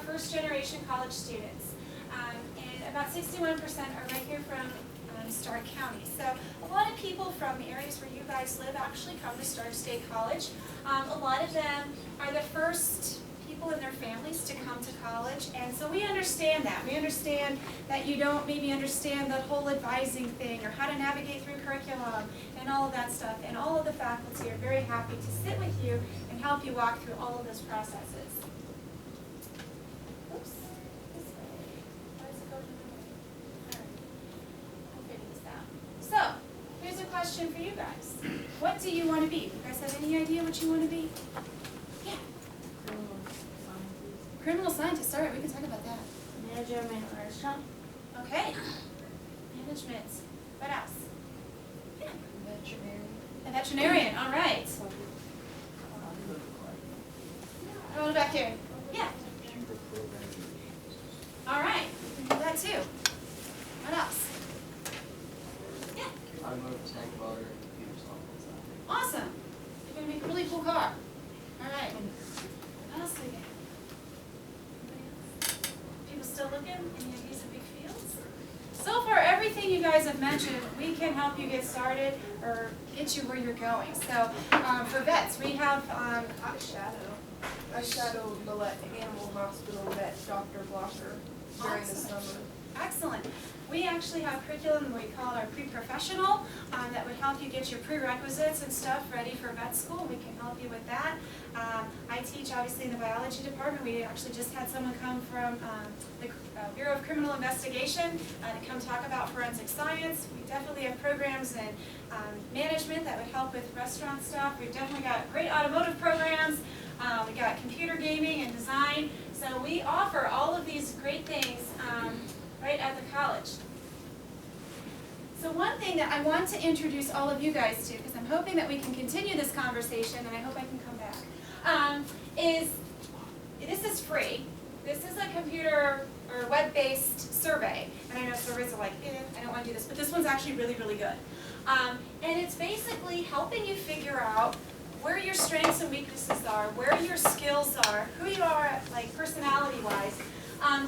are first-generation college students, and about 61% are right here from Stark County. So a lot of people from the areas where you guys live actually come to Stark State College. A lot of them are the first people in their families to come to college, and so we understand that. We understand that you don't maybe understand the whole advising thing or how to navigate through curriculum and all of that stuff, and all of the faculty are very happy to sit with you and help you walk through all of those processes. Oops. This way. Why does it go to the right? All right. I'll figure this out. So, here's a question for you guys. What do you want to be? You guys have any idea what you want to be? Yeah. Criminal scientist. All right, we can talk about that. Management or restaurant. Okay. Management. What else? Yeah. Veterinarian. A veterinarian. All right. Hold back here. Yeah. All right. We can do that too. What else? Yeah. Automotive tech, welder, and computer software. Awesome. You're gonna make a really cool car. All right. What else do we get? People still looking? Any ideas of big fields? So far, everything you guys have mentioned, we can help you get started or get you where you're going. So for vets, we have I shadowed the animal hospital vet, Dr. Blocker, during the summer. Excellent. We actually have curriculum, we call it our pre-professional, that would help you get your prerequisites and stuff ready for vet school. We can help you with that. I teach obviously in the biology department. We actually just had someone come from the Bureau of Criminal Investigation to come talk about forensic science. We definitely have programs in management that would help with restaurant stuff. We've definitely got great automotive programs. We got computer gaming and design. So we offer all of these great things right at the college. So one thing that I want to introduce all of you guys to, because I'm hoping that we can continue this conversation, and I hope I can come back, is this is free. This is a computer or web-based survey. And I know surveys are like, I don't want to do this, but this one's actually really, really good. And it's basically helping you figure out where your strengths and weaknesses are, where your skills are, who you are, like personality-wise,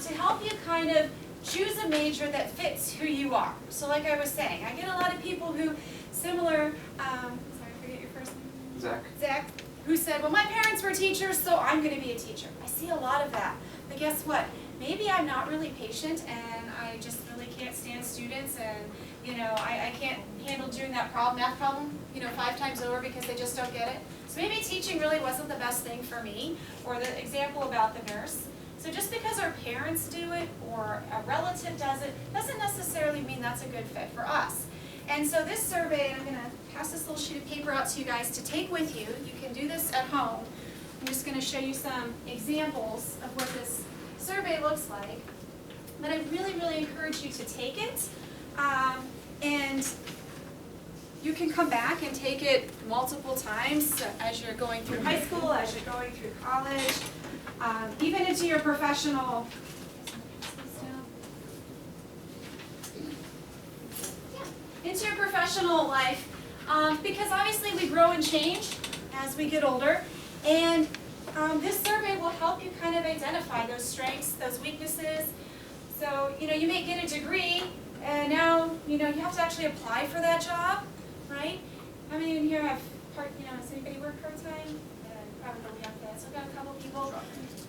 to help you kind of choose a major that fits who you are. So like I was saying, I get a lot of people who, sorry, I forget your first name. Zach. Zach, who said, well, my parents were teachers, so I'm going to be a teacher. I see a lot of that. But guess what? Maybe I'm not really patient, and I just really can't stand students, and I can't handle doing that math problem, 5 times over because they just don't get it. So maybe teaching really wasn't the best thing for me, or the example about the nurse. So just because our parents do it or a relative does it, doesn't necessarily mean that's a good fit for us. And so this survey, and I'm going to pass this little sheet of paper out to you guys to take with you. You can do this at home. I'm just going to show you some examples of what this survey looks like. But I really, really encourage you to take it. And you can come back and take it multiple times as you're going through high school, as you're going through college, even into your professional. Into your professional life, because obviously we grow and change as we get older, and this survey will help you kind of identify those strengths, those weaknesses. So, you may get a degree, and now, you have to actually apply for that job, right? How many in here have does anybody work part-time? Probably have that, so I've got a couple people.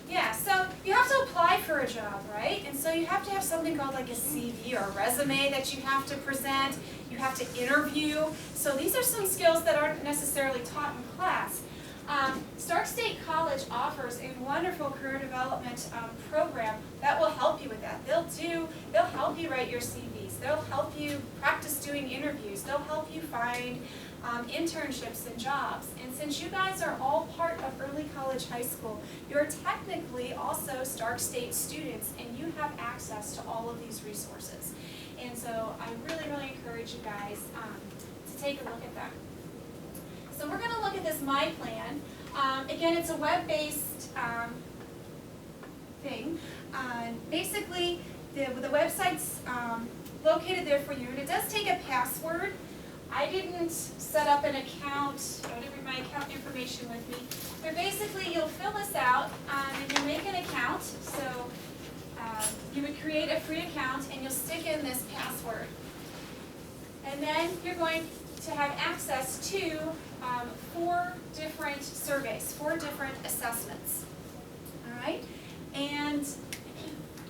Yeah, so you have to apply for a job, right? And so you have to have something called like a CV or a resume that you have to present. You have to interview. So these are some skills that aren't necessarily taught in class. Stark State College offers a wonderful career development program that will help you with that. They'll help you write your CVs. They'll help you practice doing interviews. They'll help you find internships and jobs. And since you guys are all part of early college high school, you're technically also Stark State students, and you have access to all of these resources. And so I really, really encourage you guys to take a look at them. So we're going to look at this My Plan. Again, it's a web-based thing. Basically, the website's located there for you, and it does take a password. I didn't set up an account. I didn't bring my account information with me. But basically, you'll fill this out, and you'll make an account. So create a free account and you'll stick in this password. And then you're going to have access to 4 different surveys, 4 different assessments. All right? And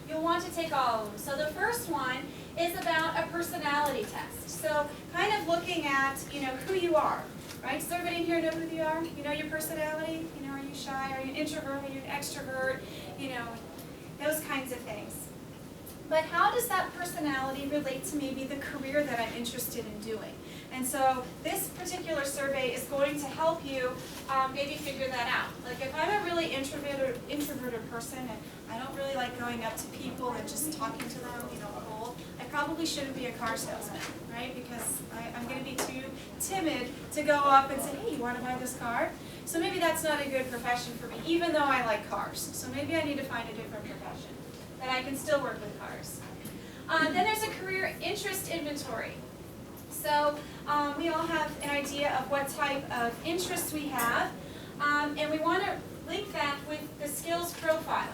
you'll want to take all of them. So the first one is about a personality test. So kind of looking at, who you are, right? Does everybody in here know who you are? You know your personality? Are you shy? Are you an introvert? Are you an extrovert? Those kinds of things. But how does that personality relate to maybe the career that I'm interested in doing? And so this particular survey is going to help you maybe figure that out. Like if I'm a really introverted person and I don't really like going up to people and just talking to them, cold, I probably shouldn't be a car salesman, right? Because I'm going to be too timid to go up and say, hey, you want to buy this car? So maybe that's not a good profession for me, even though I like cars. So maybe I need to find a different profession that I can still work with cars. Then there's a career interest inventory. So we all have an idea of what type of interests we have, and we want to link that with the skills profiler.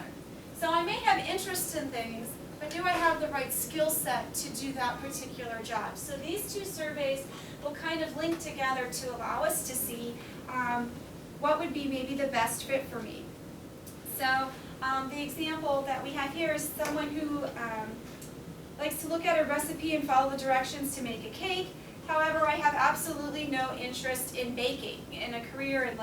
So I may have interests in things, but do I have the right skill set to do that particular job? So these 2 surveys will kind of link together to allow us to see what would be maybe the best fit for me. So the example that we have here is someone who likes to look at a recipe and follow the directions to make a cake. However, I have absolutely no interest in baking, in a career in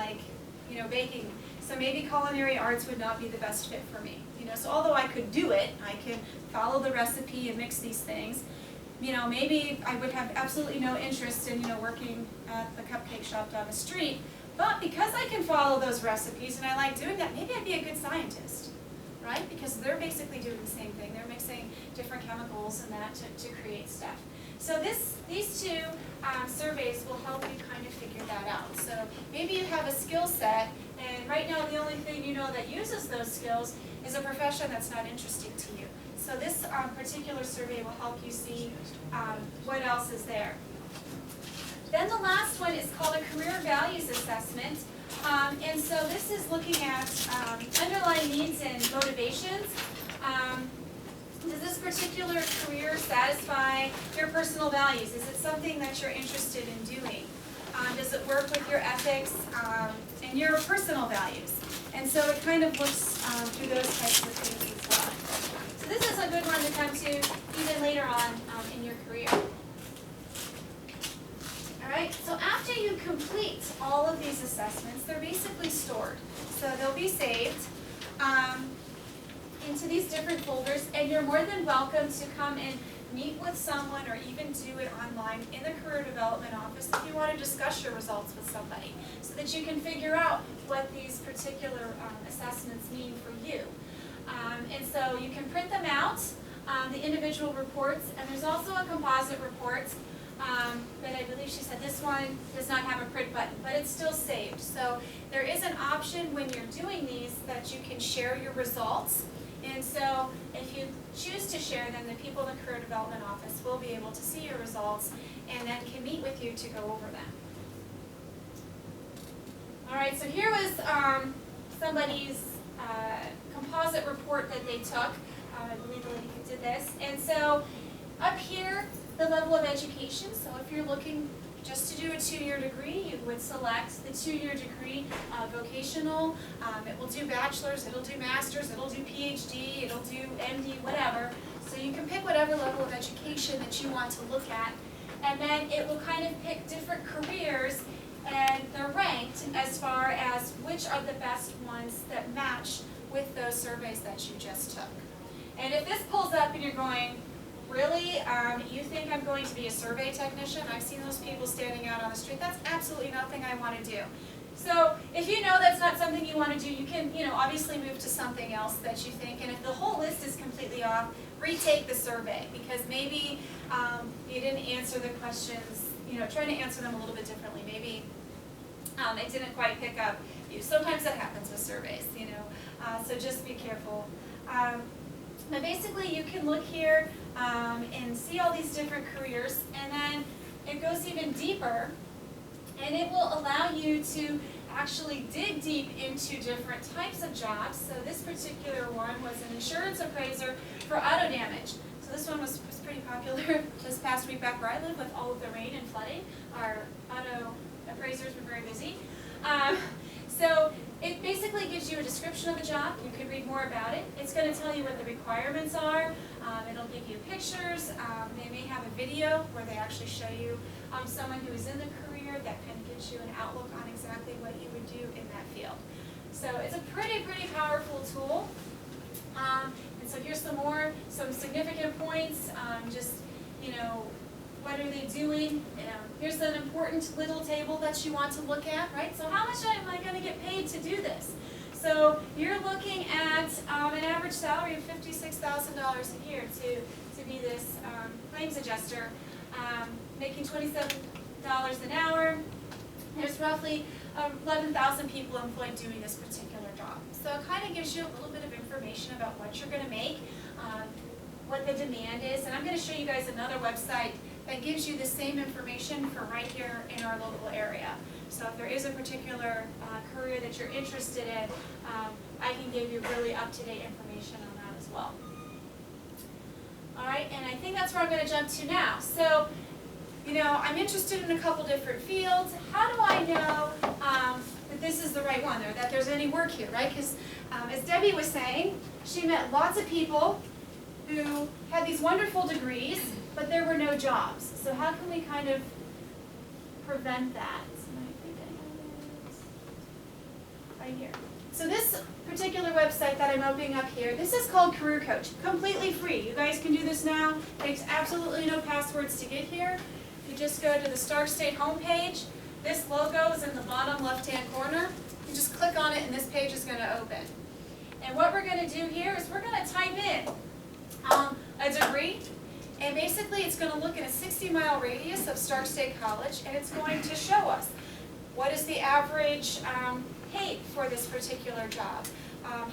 baking. So maybe culinary arts would not be the best fit for me. So although I could do it, I can follow the recipe and mix these things. Maybe I would have absolutely no interest in, working at the cupcake shop down the street. But because I can follow those recipes and I like doing that, maybe I'd be a good scientist, right? Because they're basically doing the same thing. They're mixing different chemicals and that to create stuff. So these 2 surveys will help you kind of figure that out. So maybe you have a skill set, and right now the only thing you know that uses those skills is a profession that's not interesting to you. So this particular survey will help you see what else is there. Then the last one is called a career values assessment. And so this is looking at underlying needs and motivations. Does this particular career satisfy your personal values? Is it something that you're interested in doing? Does it work with your ethics and your personal values? And so it kind of looks through those types of things as well. So this is a good one to come to even later on in your career. Alright, so after you complete all of these assessments, they're basically stored. So they'll be saved into these different folders, and you're more than welcome to come and meet with someone or even do it online in the Career Development Office if you want to discuss your results with somebody so that you can figure out what these particular assessments mean for you. And so you can print them out, the individual reports, and there's also a composite report. But I believe she said this one does not have a print button, but it's still saved. So there is an option when you're doing these that you can share your results. And so if you choose to share them, the people in the Career Development Office will be able to see your results and then can meet with you to go over them. All right, so here was somebody's composite report that they took. I believe the lady who did this. And so up here, the level of education. So if you're looking just to do a 2-year degree, you would select the 2-year degree vocational. It will do bachelor's, it'll do master's, it'll do PhD, it'll do MD, whatever. So you can pick whatever level of education that you want to look at. And then it will kind of pick different careers, and they're ranked as far as which are the best ones that match with those surveys that you just took. And if this pulls up and you're going, really? You think I'm going to be a survey technician? I've seen those people standing out on the street. That's absolutely nothing I want to do. So if you know that's not something you want to do, you can, obviously move to something else that you think. And if the whole list is completely off, retake the survey because maybe you didn't answer the questions, trying to answer them a little bit differently. Maybe it didn't quite pick up you. Sometimes that happens with surveys, so just be careful. But basically you can look here and see all these different careers, and then it goes even deeper, and it will allow you to actually dig deep into different types of jobs. So this particular one was an insurance appraiser for auto damage. So this one was pretty popular this past week back where I live with all of the rain and flooding. Our auto appraisers were very busy. So it basically gives you a description of the job. You can read more about it. It's going to tell you what the requirements are. It'll give you pictures. They may have a video where they actually show you someone who is in the career that kind of gives you an outlook on exactly what you would do in that field. So it's a pretty powerful tool. And so here's some significant points. Just, you know, what are they doing? Here's an important little table that you want to look at, right? So how much am I going to get paid to do this? So you're looking at an average salary of $56,000 a year to be this claims adjuster, making $27 an hour. There's roughly 11,000 people employed doing this particular job. So it kind of gives you a little bit of information about what you're going to make, what the demand is, and I'm going to show you guys another website that gives you the same information for right here in our local area. So if there is a particular career that you're interested in, I can give you really up-to-date information on that as well. All right, and I think that's where I'm going to jump to now. So, you know, I'm interested in a couple different fields. How do I know that this is the right one, or that there's any work here, right? Because as Debbie was saying, she met lots of people who had these wonderful degrees, but there were no jobs. So how can we kind of prevent that? Right here. So this particular website that I'm opening up here, this is called Career Coach, completely free. You guys can do this now. Takes absolutely no passwords to get here. You just go to the Stark State homepage. This logo is in the bottom left-hand corner. You just click on it and this page is going to open. And what we're going to do here is we're going to type in a degree, and basically it's going to look at a 60-mile radius of Stark State College, and it's going to show us what is the average paid for this particular job.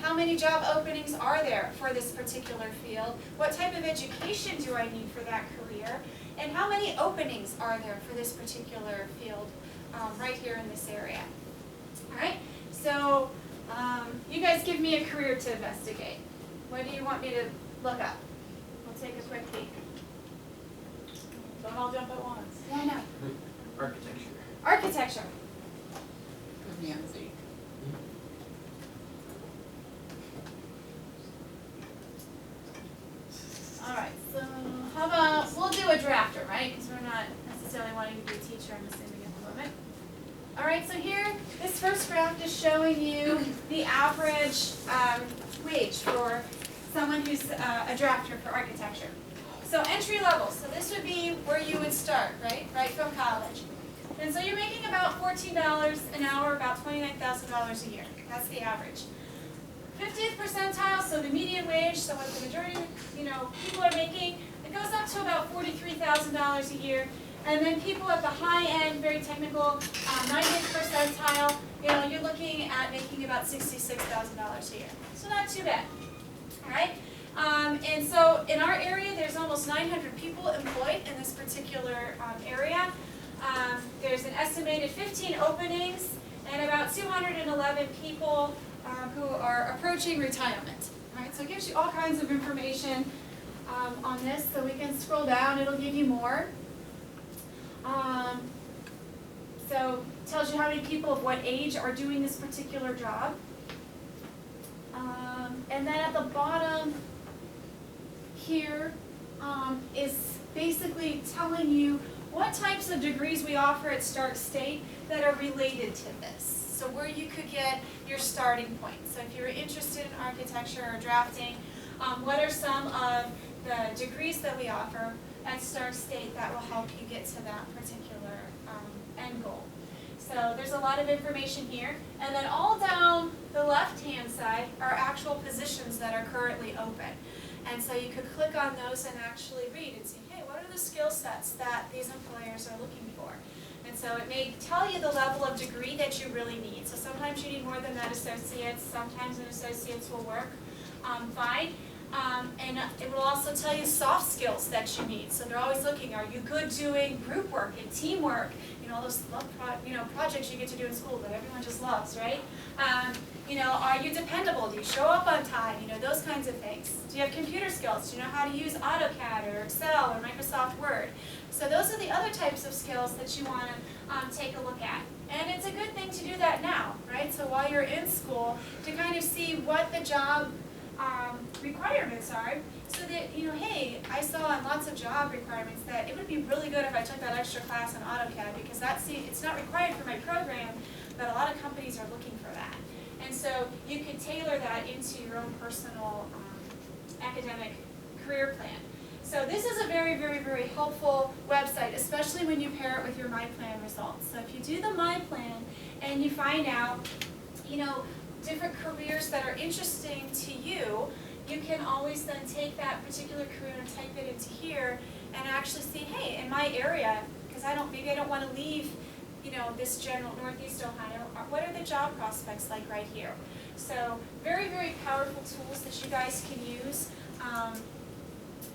How many job openings are there for this particular field? What type of education do I need for that career? And how many openings are there for this particular field right here in this area? All right, so you guys give me a career to investigate. What do you want me to look up? We'll take a quick peek. Don't all jump at once. Yeah, I know. Architecture. Architecture. Nancy. All right, so how about, we'll do a drafter, right? Because we're not necessarily wanting to be a teacher, I'm assuming at the moment. All right, so here, this first graph is showing you the average wage for someone who's a drafter for architecture. So entry level, so this would be where you would start, right from college. And so you're making about $14 an hour, about $29,000 a year. That's the average. 50th percentile, so the median wage, so what the majority people are making, it goes up to about $43,000 a year. And then people at the high end, very technical, 90th percentile, you're looking at making about $66,000 a year. So not too bad. All right. And so in our area, there's almost 900 people employed in this particular area. There's an estimated 15 openings and about 211 people who are approaching retirement. All right, so it gives you all kinds of information on this. So we can scroll down, it'll give you more. So it tells you how many people of what age are doing this particular job. And then at the bottom here is basically telling you what types of degrees we offer at Stark State that are related to this. So where you could get your starting point. So if you're interested in architecture or drafting, what are some of the degrees that we offer at Stark State that will help you get to that particular end goal. So there's a lot of information here. And then all down the left-hand side are actual positions that are currently open. And so you could click on those and actually read and see, hey, what are the skill sets that these employers are looking for? And so it may tell you the level of degree that you really need. So sometimes you need more than that associates. Sometimes an associate's will work fine. And it will also tell you soft skills that you need. So they're always looking, are you good doing group work and teamwork? You know, all those projects you get to do in school that everyone just loves, right? You know, are you dependable? Do you show up on time? You know, those kinds of things. Do you have computer skills? Do you know how to use AutoCAD or Excel or Microsoft Word? So those are the other types of skills that you want to take a look at. And it's a good thing to do that now, right? So while you're in school, to kind of see what the job requirements are, so that, you know, hey, I saw in lots of job requirements that it would be really good if I took that extra class in AutoCAD, because it's not required for my program, but a lot of companies are looking for that. And so you can tailor that into your own personal academic career plan. So this is a very, very, very helpful website, especially when you pair it with your MyPlan results. So if you do the MyPlan and you find out, you know, different careers that are interesting to you, you can always then take that particular career and type it into here and actually see, hey, in my area, because maybe I don't want to leave, you know, this general Northeast Ohio, what are the job prospects like right here? So very, very powerful tools that you guys can use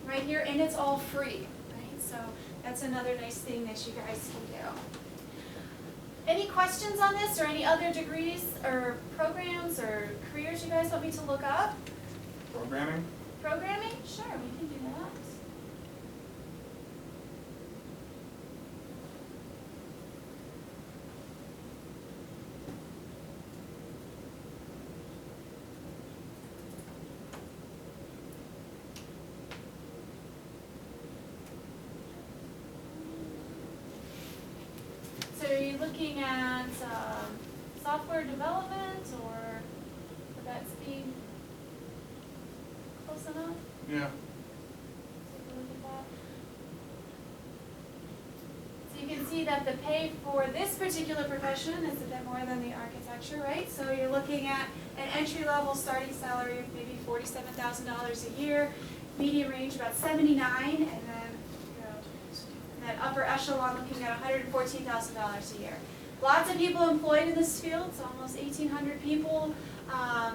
right here, and it's all free, right? So that's another nice thing that you guys can do. Any questions on this, or any other degrees or programs or careers you guys want me to look up? Programming? Programming? Sure, we can do that. So are you looking at software development, or would that be close enough? Yeah. Take a look at that. So you can see that the pay for this particular profession is a bit more than the architecture, right? So you're looking at an entry-level starting salary of maybe $47,000 a year, medium range about 79, and then that upper echelon looking at $114,000 a year. Lots of people employed in this field, so almost 1,800 people. A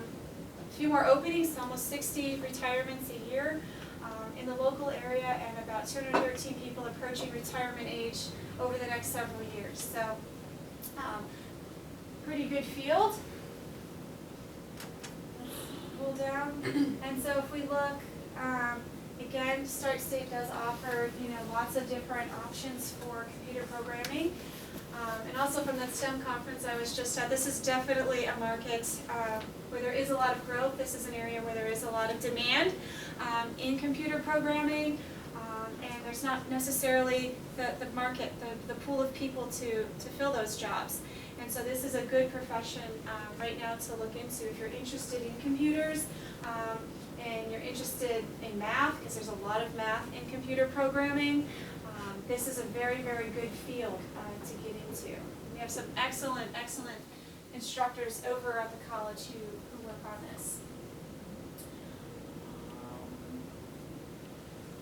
few more openings, almost 60 retirements a year in the local area, and about 213 people approaching retirement age over the next several years. So pretty good field. Let's pull down. And so if we look, again, Stark State does offer, you know, lots of different options for computer programming. And also from the STEM conference I was just at, this is definitely a market where there is a lot of growth. This is an area where there is a lot of demand in computer programming, and there's not necessarily the market, the pool of people to fill those jobs. And so this is a good profession right now to look into if you're interested in computers. And you're interested in math, because there's a lot of math in computer programming, this is a very, very good field to get into. We have some excellent, excellent instructors over at the college who work on this.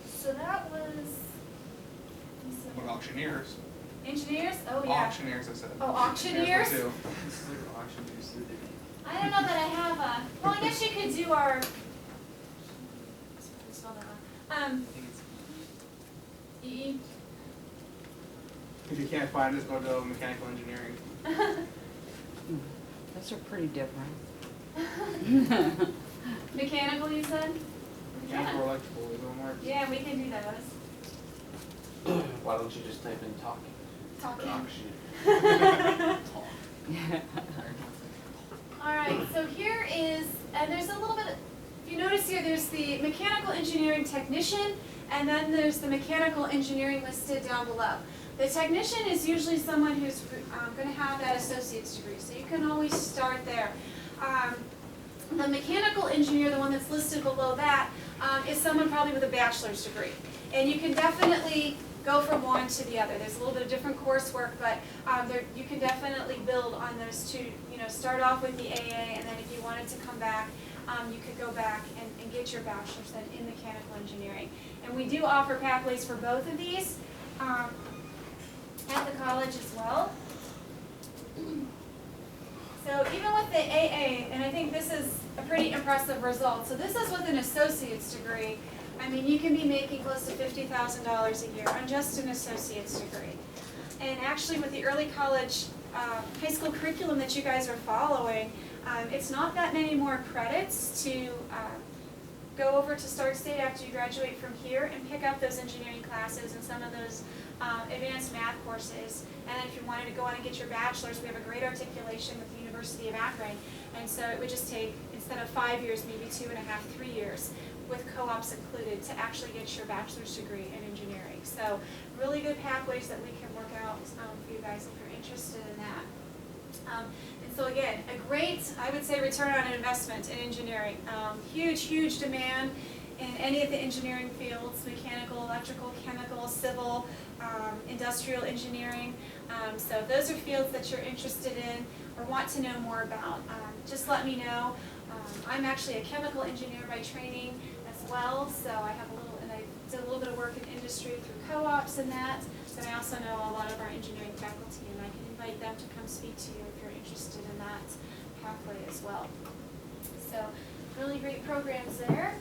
So that was, let me see. What, auctioneers? Engineers? Oh, yeah. Auctioneers, I said. Oh, auctioneers? Too. This is like an auction you see the I don't know that I have a, well, I guess you could do our, spell that wrong. I think it's EE. If you can't find it, go to mechanical engineering. Those are pretty different. Mechanical, you said? Mechanical or electrical, either one works. Yeah, we can do those. Why don't you just type in talking? Talking. Auction. All right, so here is, and there's a little bit, if you notice here, there's the mechanical engineering technician, and then there's the mechanical engineering listed down below. The technician is usually someone who's going to have that associate's degree, so you can always start there. The mechanical engineer, the one that's listed below that, is someone probably with a bachelor's degree. And you can definitely go from one to the other. There's a little bit of different coursework, but you can definitely build on those two. You know, start off with the AA, and then if you wanted to come back, you could go back and get your bachelor's then in mechanical engineering. And we do offer pathways for both of these at the college as well. So even with the AA, and I think this is a pretty impressive result. So this is with an associate's degree. I mean, you can be making close to $50,000 a year on just an associate's degree. And actually with the early college, high school curriculum that you guys are following, it's not that many more credits to go over to Stark State after you graduate from here and pick up those engineering classes and some of those advanced math courses. And then if you wanted to go on and get your bachelor's, we have a great articulation with the University of Akron. And so it would just take, instead of 5 years, maybe 2.5, 3 years, with co-ops included, to actually get your bachelor's degree in engineering. So really good pathways that we can work out for you guys if you're interested in that. And so again, a great, I would say, return on investment in engineering. Huge demand in any of the engineering fields: mechanical, electrical, chemical, civil, industrial engineering. So if those are fields that you're interested in or want to know more about, just let me know. I'm actually a chemical engineer by training as well, so I have a little, and I did a little bit of work in industry through co-ops and that, but I also know a lot of our engineering faculty, and I can invite them to come speak to you if you're interested in that pathway as well. So really great programs there.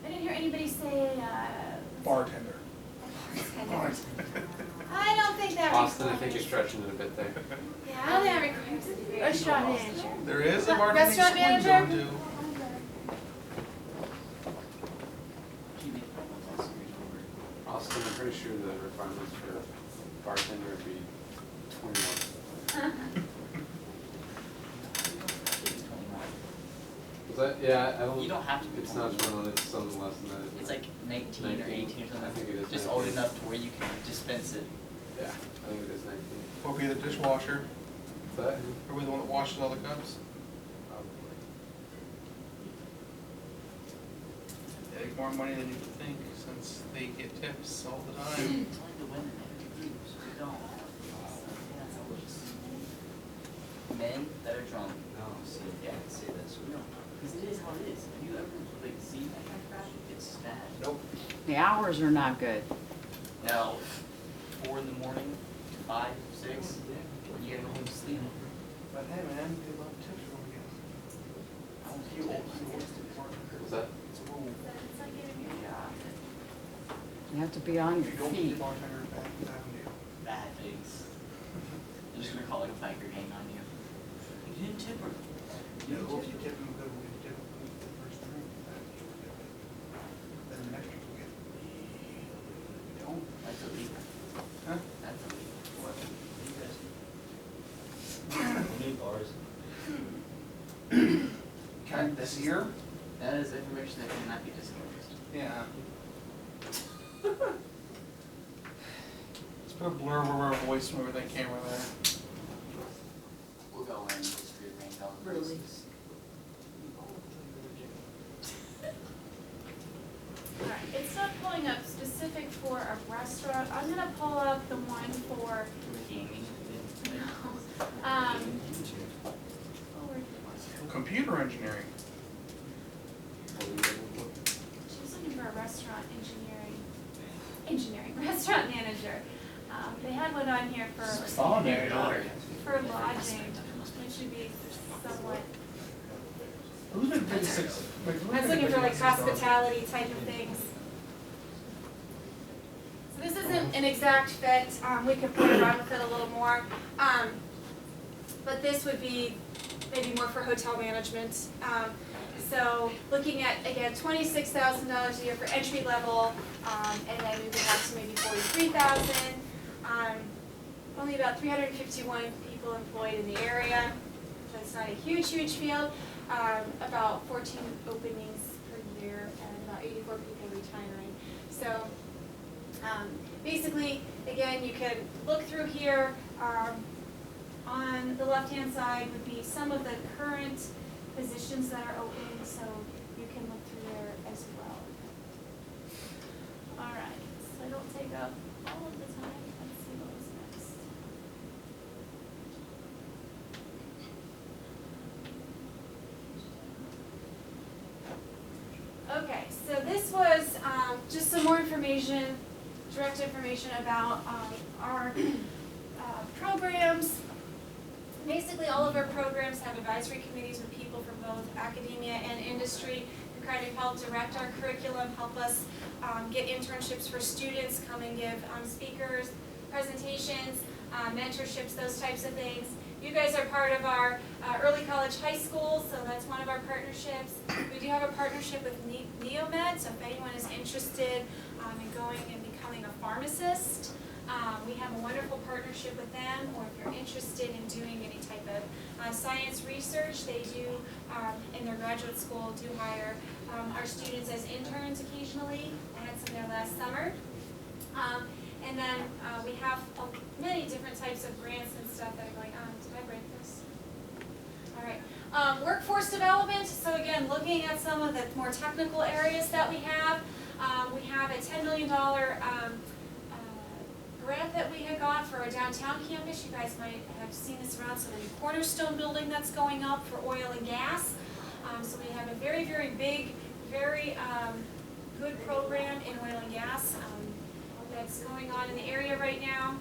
I didn't hear anybody say Bartender. bartender. I don't think that Austin, I requires. think you're stretching it a bit there. Yeah, I don't think that requires a degree. Restaurant manager. There is a bartending Restaurant school in manager? Georgia. Austin, I'm pretty sure the requirements for bartender would be 21. Is that, yeah, I don't. You don't have to be It's not 21. 21, it's something less than that. isn't It's it? like 19 or 18 or something. I think it is Just 19. old enough to where you can dispense it. Yeah, I think it is 19. We'll be the dishwasher. Is that? Are we the one that washes all the cups? Probably. They make more money than you would think, since they get tips all the time. It's only the women that have reviews. We don't. That's always- Men that are drunk. No, see, yeah, I can say this. We don't. Because it is how it is. Have you ever like seen that kind of crap? It's bad. Nope. The hours are not good. Now, 4 in the morning to 5, 6, when you get home to sleep. But hey, man, we love tips when we get. I don't feel old. Was that? It's a rule. You have to be on If you your don't keep feet. the bartender, bad on you. Bad things. They're just gonna call like a biker gang on you. You didn't tip her. Yeah, well, if you tip them good, we'll tip them the first drink, then you will get it. Then the next drink will get. Don't. That's illegal. Huh? That's illegal. What? We need bars. Okay, this year? That is information that cannot be disclosed. Yeah. Let's put a blur over our voice over that camera there. We'll go in history of rain color. Really? Alright, it's not pulling up specific for a restaurant. I'm gonna pull up the one for, Gaming. oh, where did it? Computer engineering. She was looking for a restaurant restaurant manager. They had one on here for Your daughter. for lodging, which would be somewhat, Who's been 56? I was looking for like hospitality type of things. So this isn't an exact fit, we could play around with it a little more. But this would be maybe more for hotel management. So looking at, again, $26,000 a year for entry level, and then moving up to maybe $43,000. Only about 351 people employed in the area, so it's not a huge field. About 14 openings per year and about 84 people retiring. So basically, again, you can look through here. On the left-hand side would be some of the current positions that are open, so you can look through there as well. All right, so I don't take up all of the time. Let's see what was next. Okay, so this was just some more information, direct information about our programs. Basically, all of our programs have advisory committees with people from both academia and industry who kind of help direct our curriculum, help us get internships for students, come and give speakers, presentations, mentorships, those types of things. You guys are part of our early college high school, so that's one of our partnerships. We do have a partnership with Neomed, so if anyone is interested in going and becoming a pharmacist, we have a wonderful partnership with them, or if you're interested in doing any type of science research, they do, in their graduate school, do hire our students as interns occasionally. I had some there last summer. And then we have many different types of grants and stuff that are going on. Did I break this? All right. Workforce development. So again, looking at some of the more technical areas that we have a $10 million grant that we had got for our downtown campus. You guys might have seen this around. So the new Cornerstone building that's going up for oil and gas. So we have a very, very big, very good program in oil and gas that's going on in the area right now.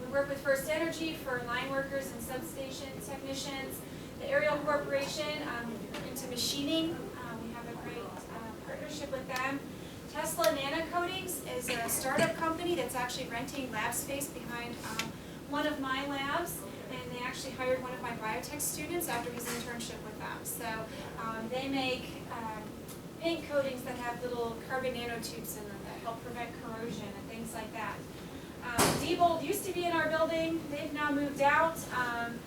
We work with First Energy for line workers and substation technicians. The Ariel Corporation into machining. We have a great partnership with them. Tesla Nanocoatings is a startup company that's actually renting lab space behind one of my labs, and they actually hired one of my biotech students after his internship with them. So they make paint coatings that have little carbon nanotubes in them that help prevent corrosion and things like that. Diebold used to be in our building. They've now moved out. I'm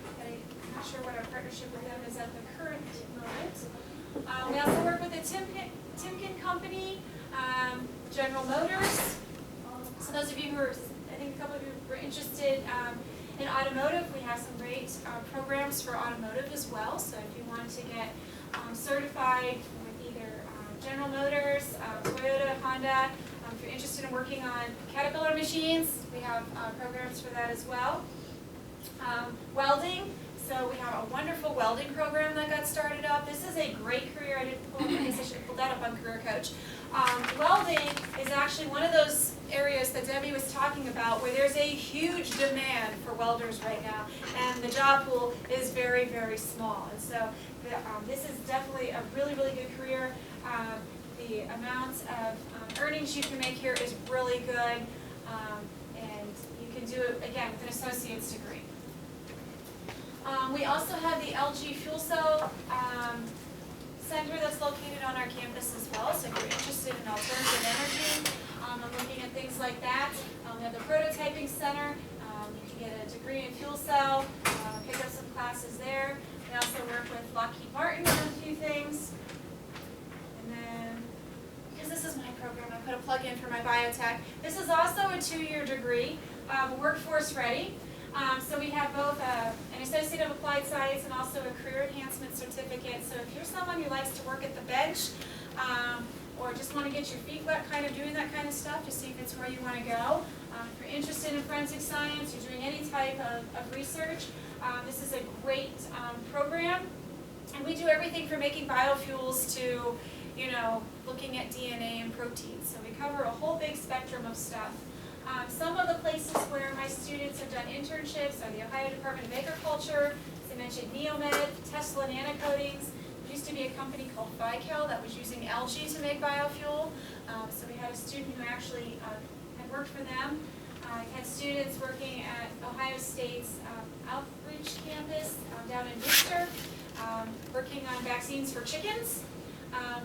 not sure what our partnership with them is at the current moment. We also work with the Timken Company, General Motors. So those of you who are, I think a couple of you were interested in automotive, we have some great programs for automotive as well. So if you want to get certified with either General Motors, Toyota, Honda, if you're interested in working on Caterpillar machines, we have programs for that as well. Welding. So we have a wonderful welding program that got started up. This is a great career. I didn't pull I guess I should pull that up on Career Coach. Welding is actually one of those areas that Debbie was talking about where there's a huge demand for welders right now, and the job pool is very, very small. And so this is definitely a really, really good career. The amount of earnings you can make here is really good, and you can do it, again, with an associate's degree. We also have the LG Fuel Cell Center that's located on our campus as well, so if you're interested in alternative energy, I'm looking at things like that. We have the Prototyping Center. You can get a degree in fuel cell, pick up some classes there. We also work with Lockheed Martin on a few things. And then, because this is my program, I put a plug in for my biotech. This is also a 2-year degree, workforce ready. So we have both an Associate of Applied Science and also a Career Enhancement Certificate. So if you're someone who likes to work at the bench or just want to get your feet wet kind of doing that kind of stuff to see if it's where you want to go, if you're interested in forensic science, you're doing any type of research, this is a great program. And we do everything from making biofuels to, you know, looking at DNA and proteins. So we cover a whole big spectrum of stuff. Some of the places where my students have done internships are the Ohio Department of Agriculture, as I mentioned, Neomed, Tesla Nanocoatings. There used to be a company called Vical that was using algae to make biofuel. So we had a student who actually had worked for them. I've had students working at Ohio State's outreach campus down in Worcester, working on vaccines for chickens.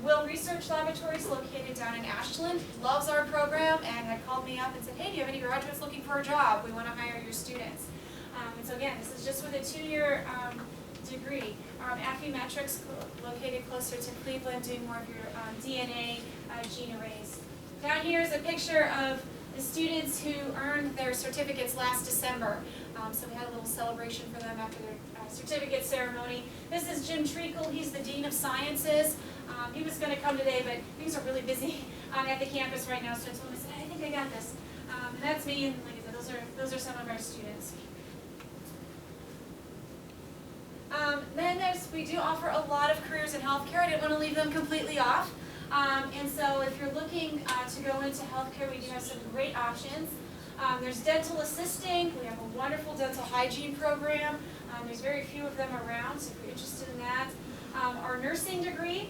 Will Research Laboratories, located down in Ashland, loves our program and had called me up and said, hey, do you have any graduates looking for a job? We want to hire your students. And so again, this is just with a 2-year degree. Affymetrix, located closer to Cleveland, doing more of your DNA gene arrays. Down here is a picture of the students who earned their certificates last December. So we had a little celebration for them after their certificate ceremony. This is Jim Treacle. He's the Dean of Sciences. He was going to come today, but things are really busy at the campus right now, so I told him, I said, I think I got this. And that's me, and like I said, those are some of our students. Then we do offer a lot of careers in healthcare. I didn't want to leave them completely off. And so if you're looking to go into healthcare, we do have some great options. There's dental assisting, we have a wonderful dental hygiene program. There's very few of them around, so if you're interested in that. Our nursing degree.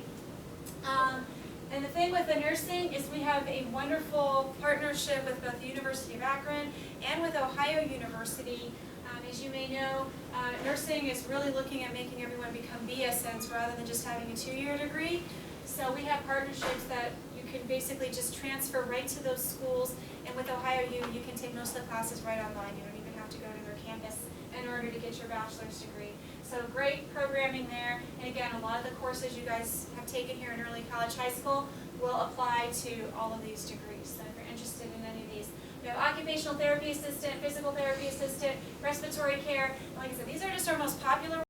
And the thing with the nursing is we have a wonderful partnership with both the University of Akron and with Ohio University. As you may know, nursing is really looking at making everyone become BSNs rather than just having a 2-year degree. So we have partnerships that you can basically just transfer right to those schools. And with Ohio U, you can take most of the classes right online. You don't even have to go to their campus in order to get your bachelor's degree. So great programming there. And again, a lot of the courses you guys have taken here in early college, high school will apply to all of these degrees. So if you're interested in any of these. We have occupational therapy assistant, physical therapy assistant, respiratory care. And like I said, these are just our most popular